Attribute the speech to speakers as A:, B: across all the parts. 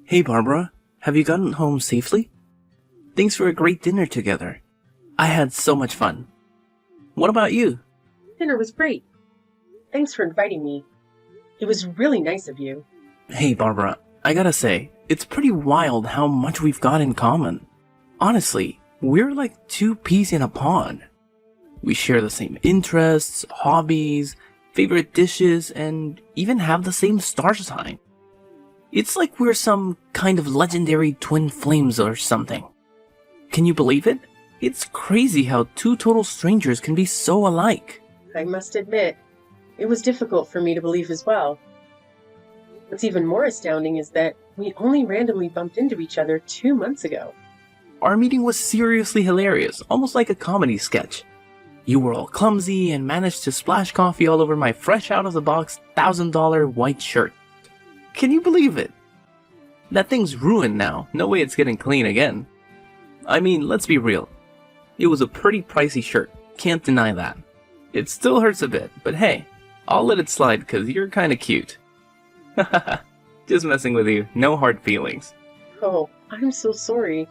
A: Hey Barbara, have you gotten home safely? Thanks for a great dinner together. I had so much fun. What about you?
B: Dinner was great. Thanks for inviting me. It was really nice of you.
A: Hey Barbara, I gotta say, it's pretty wild how much we've got in common. Honestly, we're like two peas in a pod. We share the same interests, hobbies, favorite dishes, and even have the same star sign. It's like we're some kind of legendary twin flames or something. Can you believe it? It's crazy how two total strangers can be so alike.
B: I must admit, it was difficult for me to believe as well. What's even more astounding is that we only randomly bumped into each other 2 months ago.
A: Our meeting was seriously hilarious, almost like a comedy sketch. You were all clumsy and managed to splash coffee all over my fresh out of the box $1,000 white shirt. Can you believe it? That thing's ruined now. No way it's getting clean again. I mean, let's be real. It was a pretty pricey shirt. Can't deny that. It still hurts a bit, but hey, I'll let it slide because you're kinda cute. Just messing with you. No hard feelings.
B: Oh, I'm so sorry.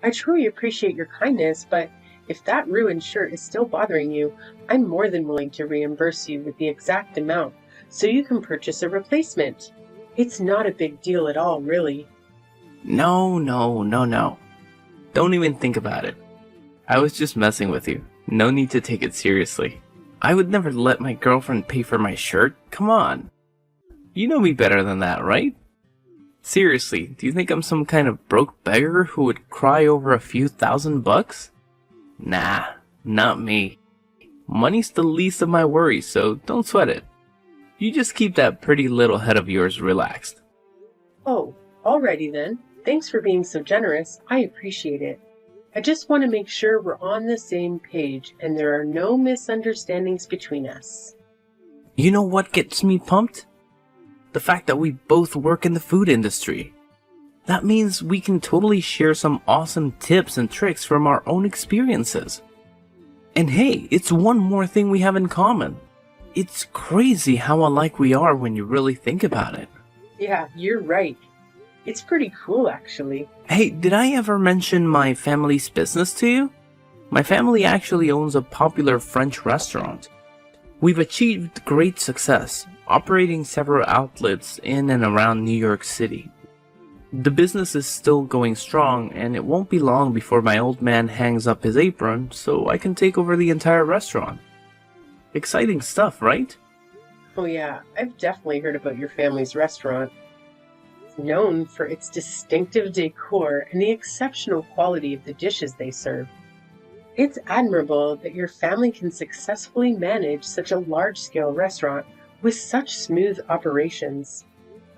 B: I truly appreciate your kindness, but if that ruined shirt is still bothering you, I'm more than willing to reimburse you with the exact amount so you can purchase a replacement. It's not a big deal at all, really.
A: No. Don't even think about it. I was just messing with you. No need to take it seriously. I would never let my girlfriend pay for my shirt. Come on. You know me better than that, right? Seriously, do you think I'm some kind of broke beggar who would cry over a few $1,000? Nah, not me. Money's the least of my worries, so don't sweat it. You just keep that pretty little head of yours relaxed.
B: Oh, alrighty then. Thanks for being so generous. I appreciate it. I just want to make sure we're on the same page and there are no misunderstandings between us.
A: You know what gets me pumped? The fact that we both work in the food industry. That means we can totally share some awesome tips and tricks from our own experiences. And hey, it's one more thing we have in common. It's crazy how alike we are when you really think about it.
B: Yeah, you're right. It's pretty cool, actually.
A: Hey, did I ever mention my family's business to you? My family actually owns a popular French restaurant. We've achieved great success, operating several outlets in and around New York City. The business is still going strong, and it won't be long before my old man hangs up his apron so I can take over the entire restaurant. Exciting stuff, right?
B: Oh yeah, I've definitely heard about your family's restaurant. It's known for its distinctive decor and the exceptional quality of the dishes they serve. It's admirable that your family can successfully manage such a large-scale restaurant with such smooth operations.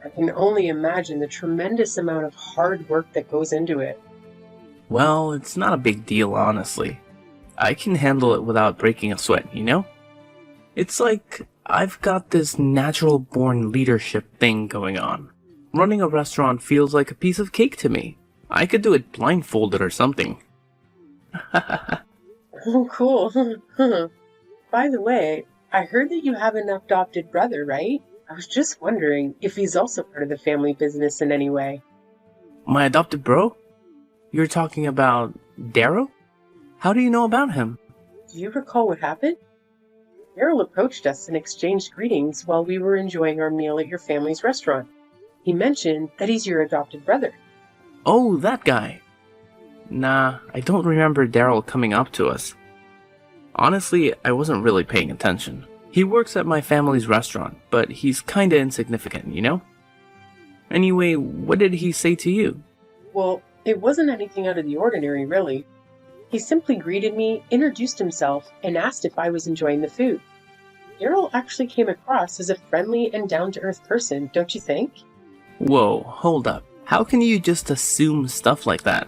B: I can only imagine the tremendous amount of hard work that goes into it.
A: Well, it's not a big deal, honestly. I can handle it without breaking a sweat, you know? It's like I've got this natural-born leadership thing going on. Running a restaurant feels like a piece of cake to me. I could do it blindfolded or something.
B: Oh, cool. By the way, I heard that you have an adopted brother, right? I was just wondering if he's also part of the family business in any way.
A: My adopted bro? You're talking about Darrow? How do you know about him?
B: Do you recall what happened? Daryl approached us and exchanged greetings while we were enjoying our meal at your family's restaurant. He mentioned that he's your adopted brother.
A: Oh, that guy. Nah, I don't remember Daryl coming up to us. Honestly, I wasn't really paying attention. He works at my family's restaurant, but he's kinda insignificant, you know? Anyway, what did he say to you?
B: Well, it wasn't anything out of the ordinary, really. He simply greeted me, introduced himself, and asked if I was enjoying the food. Daryl actually came across as a friendly and down-to-earth person, don't you think?
A: Whoa, hold up. How can you just assume stuff like that?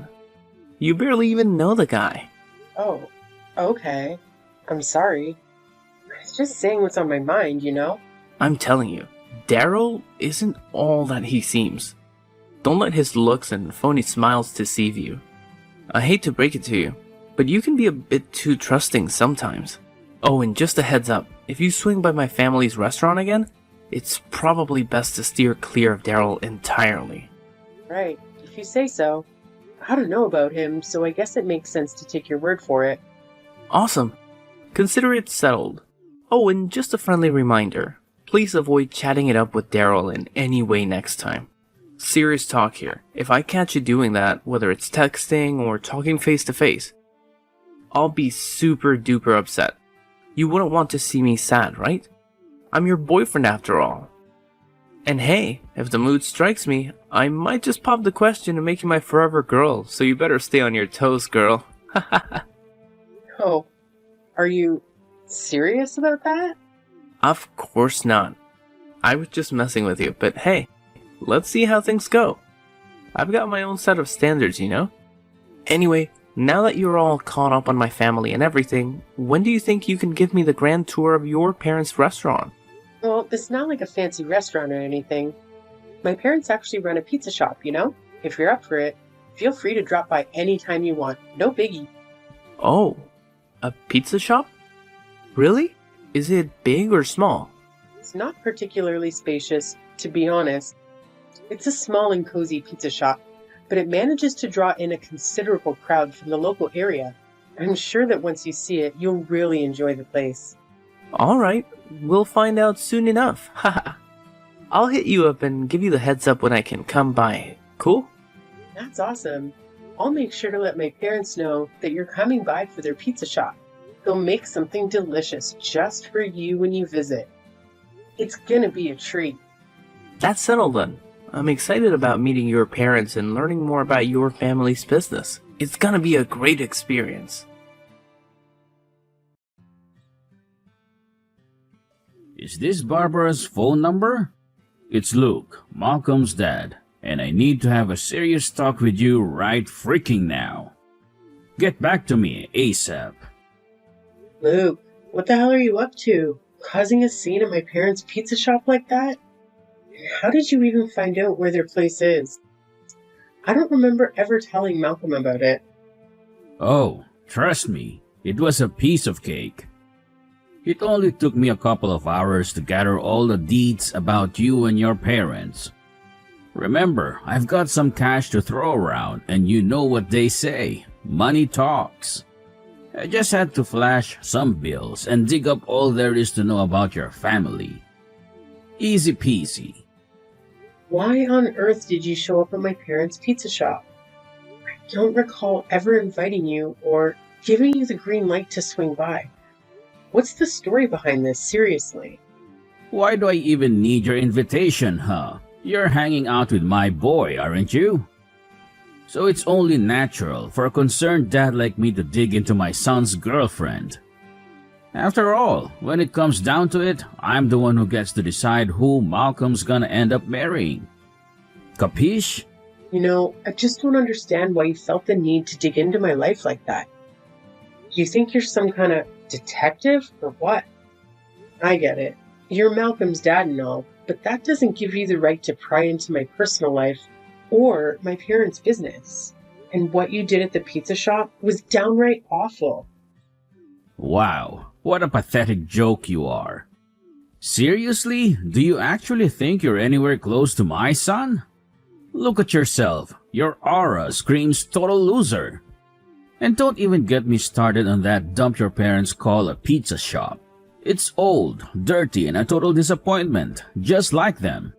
A: You barely even know the guy.
B: Oh, okay. I'm sorry. I was just saying what's on my mind, you know?
A: I'm telling you, Daryl isn't all that he seems. Don't let his looks and phony smiles deceive you. I hate to break it to you, but you can be a bit too trusting sometimes. Oh, and just a heads up, if you swing by my family's restaurant again, it's probably best to steer clear of Daryl entirely.
B: Right, if you say so. I don't know about him, so I guess it makes sense to take your word for it.
A: Awesome. Consider it settled. Oh, and just a friendly reminder. Please avoid chatting it up with Daryl in any way next time. Serious talk here. If I catch you doing that, whether it's texting or talking face to face, I'll be super duper upset. You wouldn't want to see me sad, right? I'm your boyfriend after all. And hey, if the mood strikes me, I might just pop the question and make you my forever girl, so you better stay on your toes, girl.
B: Oh, are you serious about that?
A: Of course not. I was just messing with you, but hey, let's see how things go. I've got my own set of standards, you know? Anyway, now that you're all caught up on my family and everything, when do you think you can give me the grand tour of your parents' restaurant?
B: Well, it's not like a fancy restaurant or anything. My parents actually run a pizza shop, you know? If you're up for it, feel free to drop by anytime you want. No biggie.
A: Oh, a pizza shop? Really? Is it big or small?
B: It's not particularly spacious, to be honest. It's a small and cozy pizza shop, but it manages to draw in a considerable crowd from the local area. I'm sure that once you see it, you'll really enjoy the place.
A: Alright, we'll find out soon enough. Haha. I'll hit you up and give you the heads up when I can come by. Cool?
B: That's awesome. I'll make sure to let my parents know that you're coming by for their pizza shop. They'll make something delicious just for you when you visit. It's gonna be a treat.
A: That's settled then. I'm excited about meeting your parents and learning more about your family's business. It's gonna be a great experience.
C: Is this Barbara's phone number? It's Luke, Malcolm's dad, and I need to have a serious talk with you right freaking now. Get back to me ASAP.
B: Luke, what the hell are you up to? Causing a scene at my parents' pizza shop like that? How did you even find out where their place is? I don't remember ever telling Malcolm about it.
C: Oh, trust me, it was a piece of cake. It only took me a couple of hours to gather all the deets about you and your parents. Remember, I've got some cash to throw around, and you know what they say, money talks. I just had to flash some bills and dig up all there is to know about your family. Easy peasy.
B: Why on earth did you show up at my parents' pizza shop? I don't recall ever inviting you or giving you the green light to swing by. What's the story behind this, seriously?
C: Why do I even need your invitation, huh? You're hanging out with my boy, aren't you? So it's only natural for a concerned dad like me to dig into my son's girlfriend. After all, when it comes down to it, I'm the one who gets to decide who Malcolm's gonna end up marrying. Capiche?
B: You know, I just don't understand why you felt the need to dig into my life like that. Do you think you're some kind of detective or what? I get it. You're Malcolm's dad and all, but that doesn't give you the right to pry into my personal life or my parents' business. And what you did at the pizza shop was downright awful.
C: Wow, what a pathetic joke you are. Seriously? Do you actually think you're anywhere close to my son? Look at yourself. Your aura screams total loser. And don't even get me started on that dump your parents call a pizza shop. It's old, dirty, and a total disappointment, just like them.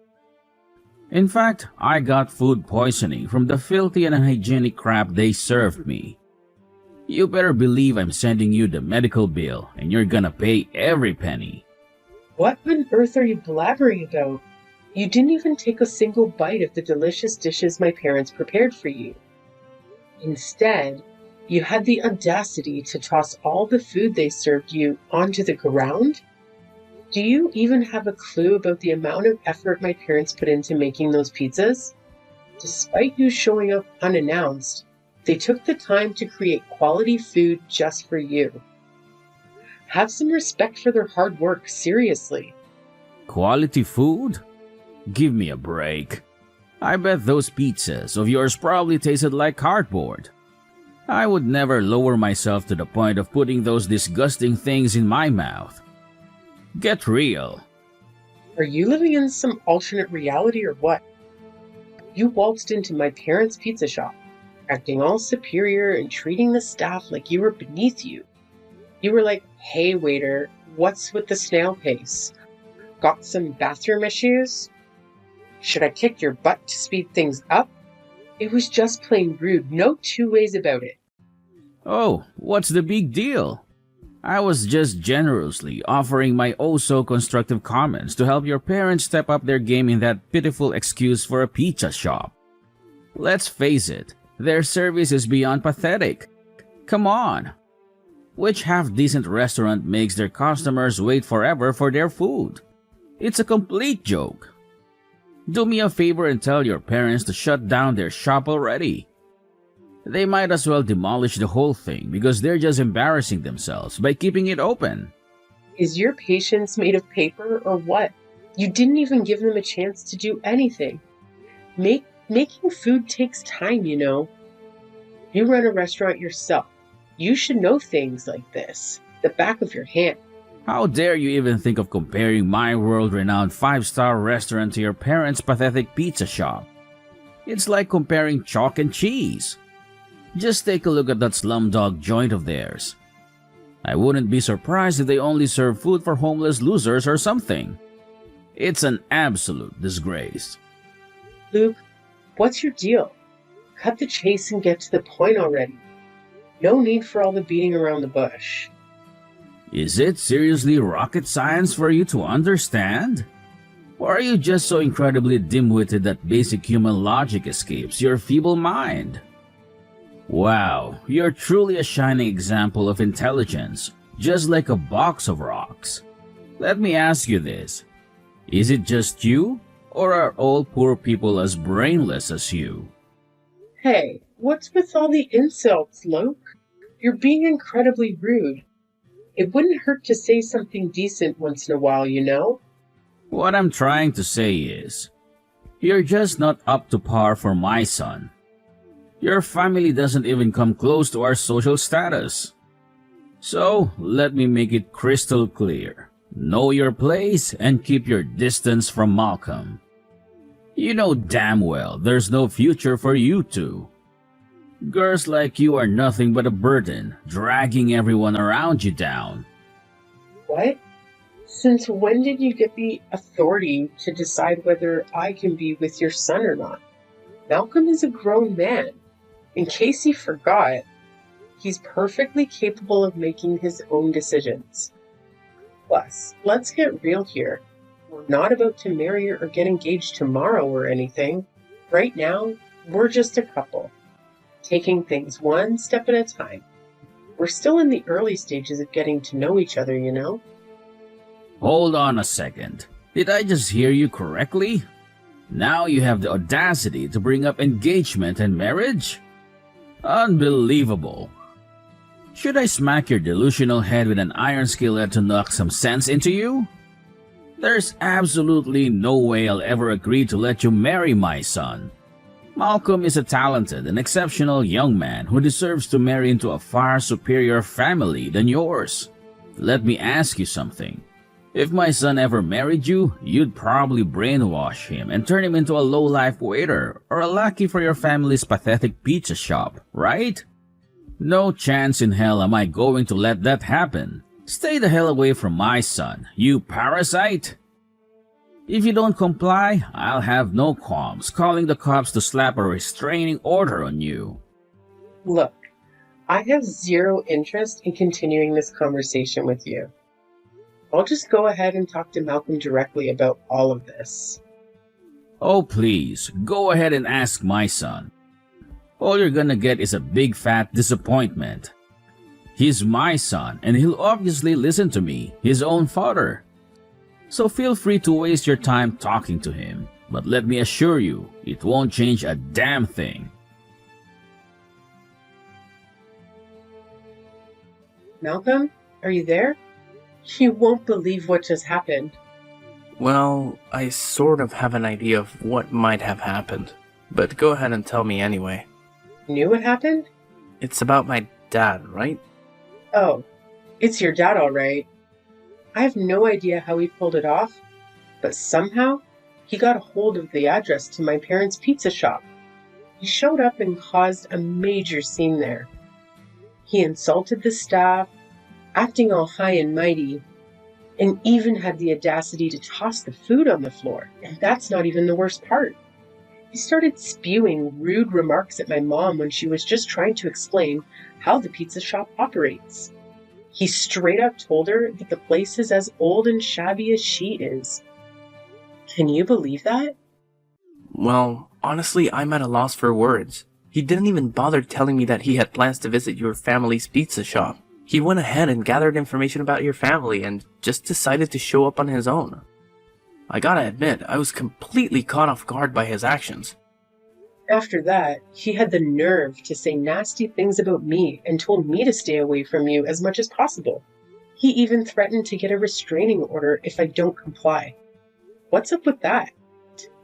C: In fact, I got food poisoning from the filthy and unhygienic crap they served me. You better believe I'm sending you the medical bill, and you're gonna pay every penny.
B: What on earth are you blabbering about? You didn't even take a single bite of the delicious dishes my parents prepared for you. Instead, you had the audacity to toss all the food they served you onto the ground? Do you even have a clue about the amount of effort my parents put into making those pizzas? Despite you showing up unannounced, they took the time to create quality food just for you. Have some respect for their hard work, seriously.
C: Quality food? Give me a break. I bet those pizzas of yours probably tasted like cardboard. I would never lower myself to the point of putting those disgusting things in my mouth. Get real.
B: Are you living in some alternate reality or what? You waltzed into my parents' pizza shop, acting all superior and treating the staff like you were beneath you. You were like, "Hey, waiter, what's with the snail pace? Got some bathroom issues? Should I kick your butt to speed things up?" It was just plain rude, no two ways about it.
C: Oh, what's the big deal? I was just generously offering my oh-so-constructive comments to help your parents step up their game in that pitiful excuse for a pizza shop. Let's face it, their service is beyond pathetic. Come on. Which half-decent restaurant makes their customers wait forever for their food? It's a complete joke. Do me a favor and tell your parents to shut down their shop already. They might as well demolish the whole thing because they're just embarrassing themselves by keeping it open.
B: Is your patience made of paper or what? You didn't even give them a chance to do anything. Making food takes time, you know. You run a restaurant yourself. You should know things like this, the back of your hand.
C: How dare you even think of comparing my world-renowned five-star restaurant to your parents' pathetic pizza shop? It's like comparing chalk and cheese. Just take a look at that slumdog joint of theirs. I wouldn't be surprised if they only serve food for homeless losers or something. It's an absolute disgrace.
B: Luke, what's your deal? Cut the chase and get to the point already. No need for all the beating around the bush.
C: Is it seriously rocket science for you to understand? Or are you just so incredibly dim-witted that basic human logic escapes your feeble mind? Wow, you're truly a shining example of intelligence, just like a box of rocks. Let me ask you this. Is it just you, or are all poor people as brainless as you?
B: Hey, what's with all the insults, Luke? You're being incredibly rude. It wouldn't hurt to say something decent once in a while, you know?
C: What I'm trying to say is, you're just not up to par for my son. Your family doesn't even come close to our social status. So, let me make it crystal clear. Know your place and keep your distance from Malcolm. You know damn well there's no future for you two. Girls like you are nothing but a burden, dragging everyone around you down.
B: What? Since when did you get the authority to decide whether I can be with your son or not? Malcolm is a grown man. In case you forgot, he's perfectly capable of making his own decisions. Plus, let's get real here. We're not about to marry or get engaged tomorrow or anything. Right now, we're just a couple, taking things one step at a time. We're still in the early stages of getting to know each other, you know?
C: Hold on a second. Did I just hear you correctly? Now you have the audacity to bring up engagement and marriage? Unbelievable. Should I smack your delusional head with an iron skillet to knock some sense into you? There's absolutely no way I'll ever agree to let you marry my son. Malcolm is a talented and exceptional young man who deserves to marry into a far superior family than yours. Let me ask you something. If my son ever married you, you'd probably brainwash him and turn him into a low-life waiter or a lackey for your family's pathetic pizza shop, right? No chance in hell am I going to let that happen. Stay the hell away from my son, you parasite! If you don't comply, I'll have no qualms calling the cops to slap a restraining order on you.
B: Look, I have zero interest in continuing this conversation with you. I'll just go ahead and talk to Malcolm directly about all of this.
C: Oh please, go ahead and ask my son. All you're gonna get is a big fat disappointment. He's my son and he'll obviously listen to me, his own father. So feel free to waste your time talking to him, but let me assure you, it won't change a damn thing.
B: Malcolm, are you there? You won't believe what just happened.
A: Well, I sort of have an idea of what might have happened, but go ahead and tell me anyway.
B: Knew what happened?
A: It's about my dad, right?
B: Oh, it's your dad, all right. I have no idea how he pulled it off, but somehow He got a hold of the address to my parents' pizza shop. He showed up and caused a major scene there. He insulted the staff, acting all high and mighty, and even had the audacity to toss the food on the floor. And that's not even the worst part. He started spewing rude remarks at my mom when she was just trying to explain how the pizza shop operates. He straight up told her that the place is as old and shabby as she is. Can you believe that?
A: Well, honestly, I'm at a loss for words. He didn't even bother telling me that he had plans to visit your family's pizza shop. He went ahead and gathered information about your family and just decided to show up on his own. I gotta admit, I was completely caught off guard by his actions.
B: After that, he had the nerve to say nasty things about me and told me to stay away from you as much as possible. He even threatened to get a restraining order if I don't comply. What's up with that?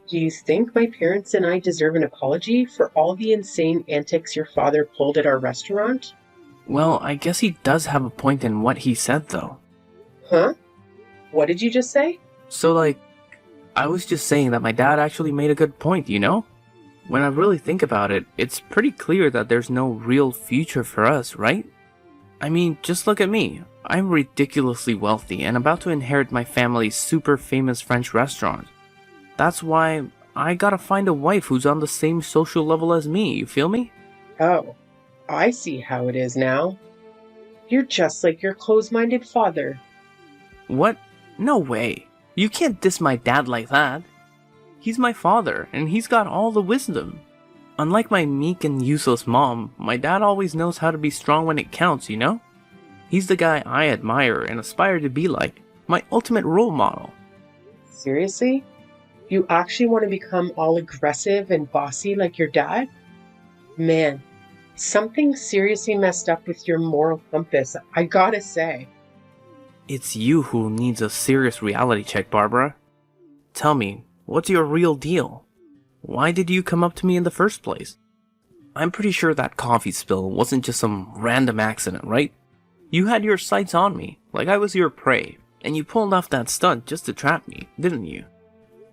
B: Do you think my parents and I deserve an apology for all the insane antics your father pulled at our restaurant?
A: Well, I guess he does have a point in what he said, though.
B: Huh? What did you just say?
A: So, I was just saying that my dad actually made a good point, you know? When I really think about it, it's pretty clear that there's no real future for us, right? I mean, just look at me. I'm ridiculously wealthy and about to inherit my family's super famous French restaurant. That's why I gotta find a wife who's on the same social level as me, you feel me?
B: Oh, I see how it is now. You're just like your close-minded father.
A: What? No way. You can't diss my dad like that. He's my father, and he's got all the wisdom. Unlike my meek and useless mom, my dad always knows how to be strong when it counts, you know? He's the guy I admire and aspire to be like, my ultimate role model.
B: Seriously? You actually want to become all aggressive and bossy like your dad? Man, something seriously messed up with your moral compass, I gotta say.
A: It's you who needs a serious reality check, Barbara. Tell me, what's your real deal? Why did you come up to me in the first place? I'm pretty sure that coffee spill wasn't just some random accident, right? You had your sights on me, like I was your prey, and you pulled off that stunt just to trap me, didn't you?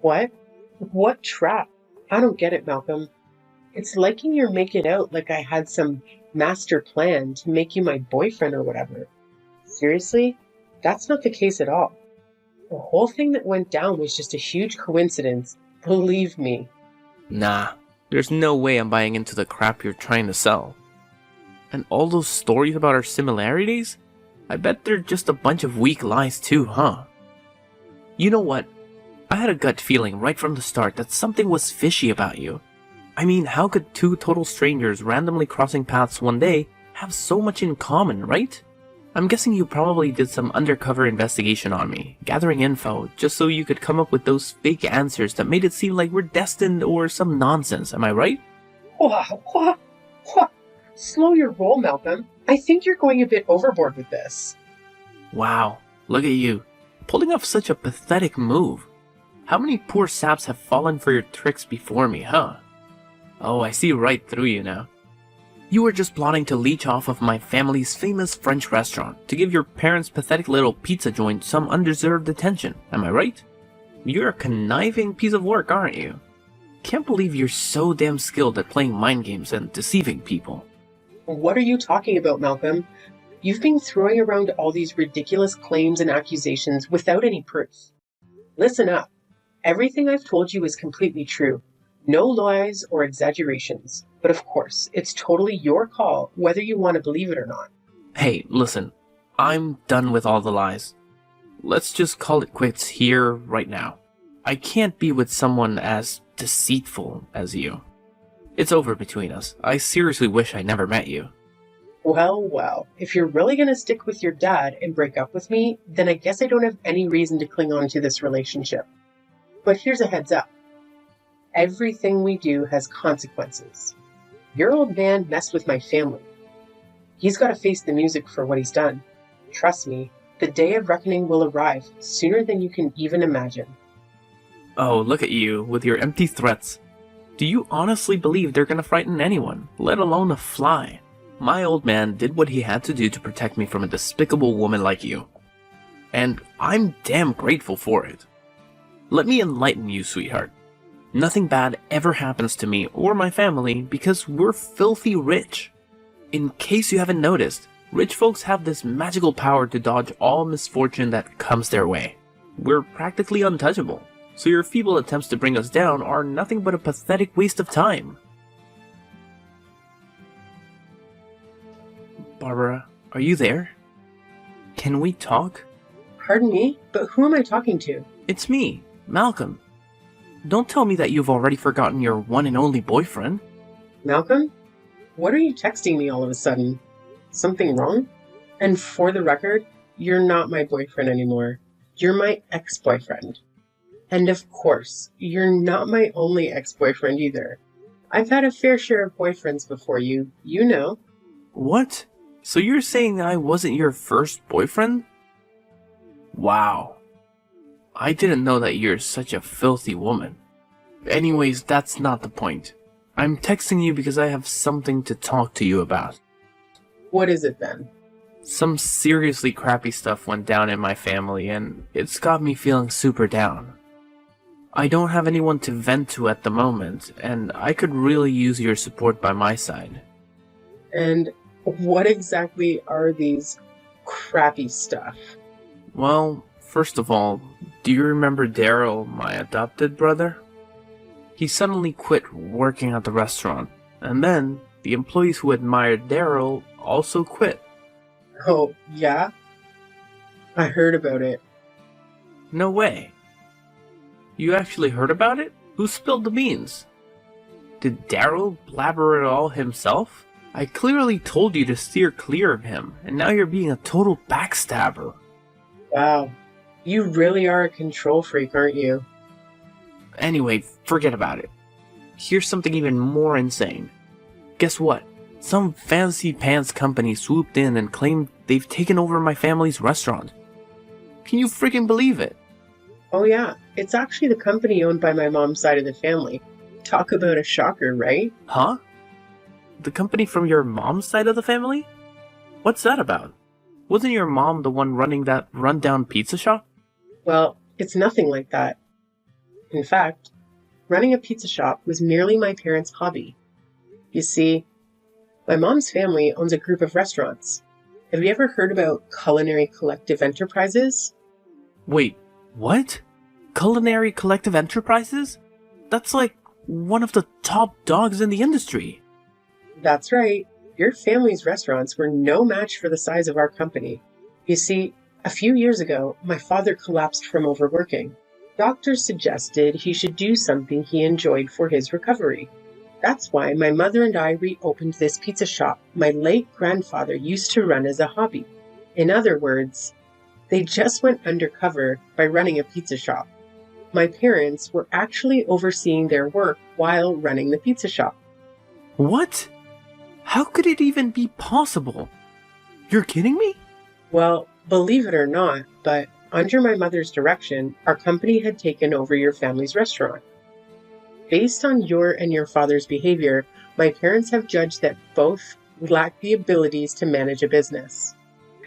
B: What? What trap? I don't get it, Malcolm. It's liking you're making out like I had some master plan to make you my boyfriend or whatever. Seriously? That's not the case at all. The whole thing that went down was just a huge coincidence. Believe me.
A: Nah, there's no way I'm buying into the crap you're trying to sell. And all those stories about our similarities? I bet they're just a bunch of weak lies too, huh? You know what? I had a gut feeling right from the start that something was fishy about you. I mean, how could two total strangers randomly crossing paths one day have so much in common, right? I'm guessing you probably did some undercover investigation on me, gathering info, just so you could come up with those fake answers that made it seem like we're destined or some nonsense, am I right?
B: What? Slow your roll, Malcolm. I think you're going a bit overboard with this.
A: Wow, look at you, pulling off such a pathetic move. How many poor saps have fallen for your tricks before me, huh? Oh, I see right through you now. You were just plotting to leech off of my family's famous French restaurant to give your parents' pathetic little pizza joint some undeserved attention, am I right? You're a conniving piece of work, aren't you? Can't believe you're so damn skilled at playing mind games and deceiving people.
B: What are you talking about, Malcolm? You've been throwing around all these ridiculous claims and accusations without any proof. Listen up. Everything I've told you is completely true. No lies or exaggerations. But of course, it's totally your call whether you want to believe it or not.
A: Hey, listen. I'm done with all the lies. Let's just call it quits here, right now. I can't be with someone as deceitful as you. It's over between us. I seriously wish I never met you.
B: Well, if you're really going to stick with your dad and break up with me, then I guess I don't have any reason to cling on to this relationship. But here's a heads up. Everything we do has consequences. Your old man messed with my family. He's got to face the music for what he's done. Trust me, the day of reckoning will arrive sooner than you can even imagine.
A: Oh, look at you, with your empty threats. Do you honestly believe they're gonna frighten anyone, let alone a fly? My old man did what he had to do to protect me from a despicable woman like you. And I'm damn grateful for it. Let me enlighten you, sweetheart. Nothing bad ever happens to me or my family because we're filthy rich. In case you haven't noticed, rich folks have this magical power to dodge all misfortune that comes their way. We're practically untouchable, so your feeble attempts to bring us down are nothing but a pathetic waste of time. Barbara, are you there? Can we talk?
B: Pardon me, but who am I talking to?
A: It's me, Malcolm. Don't tell me that you've already forgotten your one and only boyfriend.
B: Malcolm? What are you texting me all of a sudden? Something wrong? And for the record, you're not my boyfriend anymore. You're my ex-boyfriend. And of course, you're not my only ex-boyfriend either. I've had a fair share of boyfriends before you, you know.
A: What? So you're saying I wasn't your first boyfriend? Wow. I didn't know that you're such a filthy woman. Anyways, that's not the point. I'm texting you because I have something to talk to you about.
B: What is it then?
A: Some seriously crappy stuff went down in my family and it's got me feeling super down. I don't have anyone to vent to at the moment, and I could really use your support by my side.
B: And what exactly are these crappy stuff?
A: Well, first of all, do you remember Daryl, my adopted brother? He suddenly quit working at the restaurant, and then the employees who admired Daryl also quit.
B: Oh, yeah? I heard about it.
A: No way. You actually heard about it? Who spilled the beans? Did Daryl blabber it all himself? I clearly told you to steer clear of him, and now you're being a total backstabber.
B: Wow. You really are a control freak, aren't you?
A: Anyway, forget about it. Here's something even more insane. Guess what? Some fancy pants company swooped in and claimed they've taken over my family's restaurant. Can you freaking believe it?
B: Oh yeah, it's actually the company owned by my mom's side of the family. Talk about a shocker, right?
A: Huh? The company from your mom's side of the family? What's that about? Wasn't your mom the one running that rundown pizza shop?
B: Well, it's nothing like that. In fact, running a pizza shop was merely my parents' hobby. You see, my mom's family owns a group of restaurants. Have you ever heard about Culinary Collective Enterprises?
A: Wait, what? Culinary Collective Enterprises? That's like one of the top dogs in the industry.
B: That's right. Your family's restaurants were no match for the size of our company. You see, a few years ago, my father collapsed from overworking. Doctors suggested he should do something he enjoyed for his recovery. That's why my mother and I reopened this pizza shop my late grandfather used to run as a hobby. In other words, they just went undercover by running a pizza shop. My parents were actually overseeing their work while running the pizza shop.
A: What? How could it even be possible? You're kidding me?
B: Well, believe it or not, but under my mother's direction, our company had taken over your family's restaurant. Based on your and your father's behavior, my parents have judged that both lack the abilities to manage a business.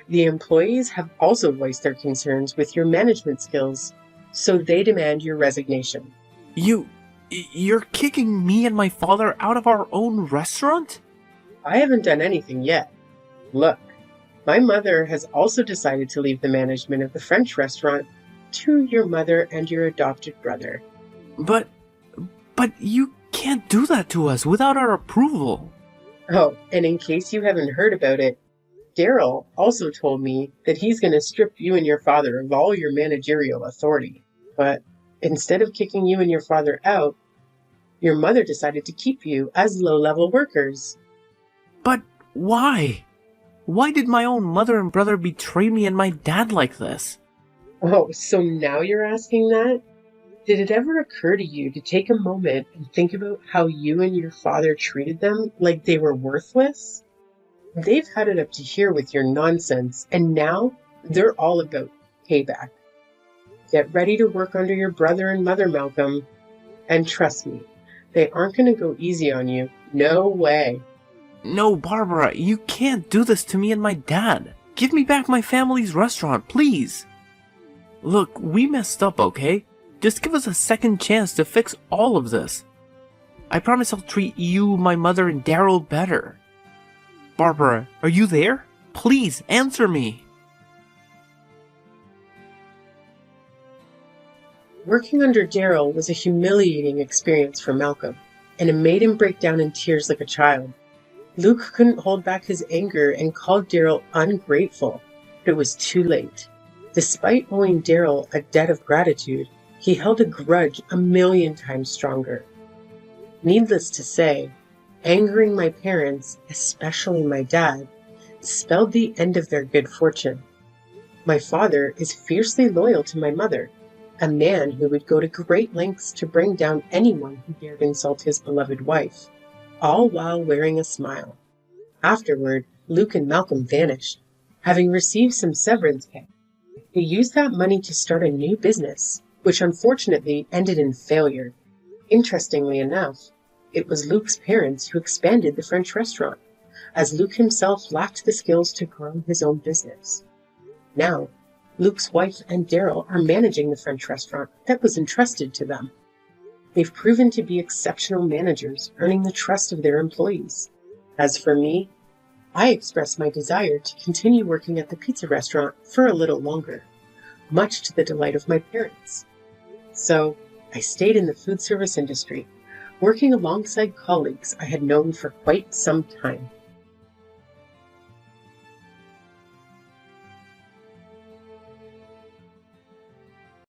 B: The employees have also voiced their concerns with your management skills, so they demand your resignation.
A: You're kicking me and my father out of our own restaurant?
B: I haven't done anything yet. Look, my mother has also decided to leave the management of the French restaurant to your mother and your adopted brother.
A: But you can't do that to us without our approval.
B: Oh, and in case you haven't heard about it, Daryl also told me that he's going to strip you and your father of all your managerial authority. But instead of kicking you and your father out, your mother decided to keep you as low-level workers.
A: But why? Why did my own mother and brother betray me and my dad like this?
B: Oh, so now you're asking that? Did it ever occur to you to take a moment and think about how you and your father treated them like they were worthless? They've had it up to here with your nonsense, and now they're all about payback. Get ready to work under your brother and mother, Malcolm. And trust me, they aren't going to go easy on you. No way.
A: No, Barbara, you can't do this to me and my dad. Give me back my family's restaurant, please. Look, we messed up, okay? Just give us a second chance to fix all of this. I promise I'll treat you, my mother, and Daryl better. Barbara, are you there? Please, answer me.
B: Working under Daryl was a humiliating experience for Malcolm, and it made him break down in tears like a child. Luke couldn't hold back his anger and called Daryl ungrateful, but it was too late. Despite owing Daryl a debt of gratitude, he held a grudge 1,000,000 times stronger. Needless to say, angering my parents, especially my dad, spelled the end of their good fortune. My father is fiercely loyal to my mother, a man who would go to great lengths to bring down anyone who dared insult his beloved wife, all while wearing a smile. Afterward, Luke and Malcolm vanished, having received some severance pay. They used that money to start a new business, which unfortunately ended in failure. Interestingly enough, it was Luke's parents who expanded the French restaurant, as Luke himself lacked the skills to grow his own business. Now, Luke's wife and Daryl are managing the French restaurant that was entrusted to them. They've proven to be exceptional managers, earning the trust of their employees. As for me, I expressed my desire to continue working at the pizza restaurant for a little longer, much to the delight of my parents. So, I stayed in the food service industry, working alongside colleagues I had known for quite some time.